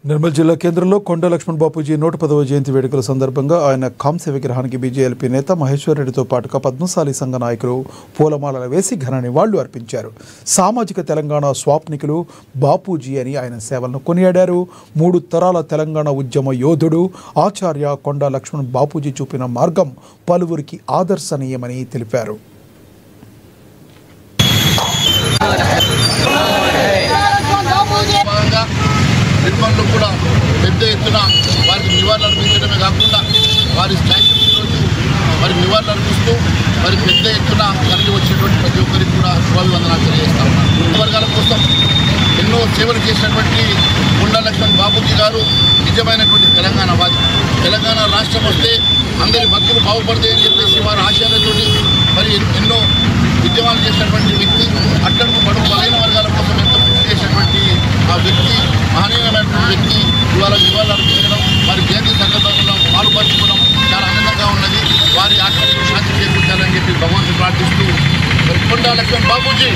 నిర్మల్ జిల్లా కేంద్రంలో కొండ లక్ష్మణ్ బాపూజీ 110వ జయంతి వేడుకల సందర్భంగా ఆయన కాంస్య విగ్రహానికి బీజేఎల్పీ నేత మహేశ్వర్ రెడ్డితో పాటుగా పద్మశాలి సంఘ నాయకులు పూలమాలలు వేసి ఘన నివాళులు అర్పించారు. సామాజిక తెలంగాణ స్వాప్నికులు బాపూజీ అని ఆయన సేవలను కొనియాడారు. 3 తరాల తెలంగాణ ఉద్యమ యోధుడు ఆచార్య కొండ లక్ష్మణ్ బాపూజీ చూపిన మార్గం పలువురికి ఆదర్శనీయమని తెలిపారు. నిర్మల్లో కూడా పెద్ద ఎత్తున వారికి నివాళులు అర్పించడమే కాకుండా వారి స్టాచ్యూకి రోజు వారికి నివాళులు అర్పిస్తూ వారికి పెద్ద ఎత్తున తరలి వచ్చినటువంటి ప్రతి ఒక్కరికి కూడా శుభాభివందనాలు తెలియజేస్తా ఉన్నారు. వర్గాల కోసం ఎన్నో సేవలు చేసినటువంటి కొండ లక్ష్మణ్ బాపూజీ గారు నిజమైనటువంటి తెలంగాణవాది. తెలంగాణ రాష్ట్రం వస్తే అందరి భక్తులు బాగుపడతాయని చెప్పేసి వారి ఆశయాలతో మరి ఎన్నో ఉద్యమాలు చేసినటువంటి వ్యక్తి, అట్టడుగు బడుగు బలైన వర్గాల కోసం ఎంతో కృషి చేసినటువంటి ఆ వ్యక్తి, మహనీయమైనటువంటి వ్యక్తి ఇవాళ నివాళులు అర్పించడం, వారి జయంతి సందర్భంలో పాల్పంచుకోవడం చాలా ఆనందంగా ఉన్నది. వారి ఆత్మకు శాంతి చేకూర్చాలని చెప్పి భగవంతుని ప్రార్థిస్తూ కొండ లక్ష్మణ్ బాపూజీ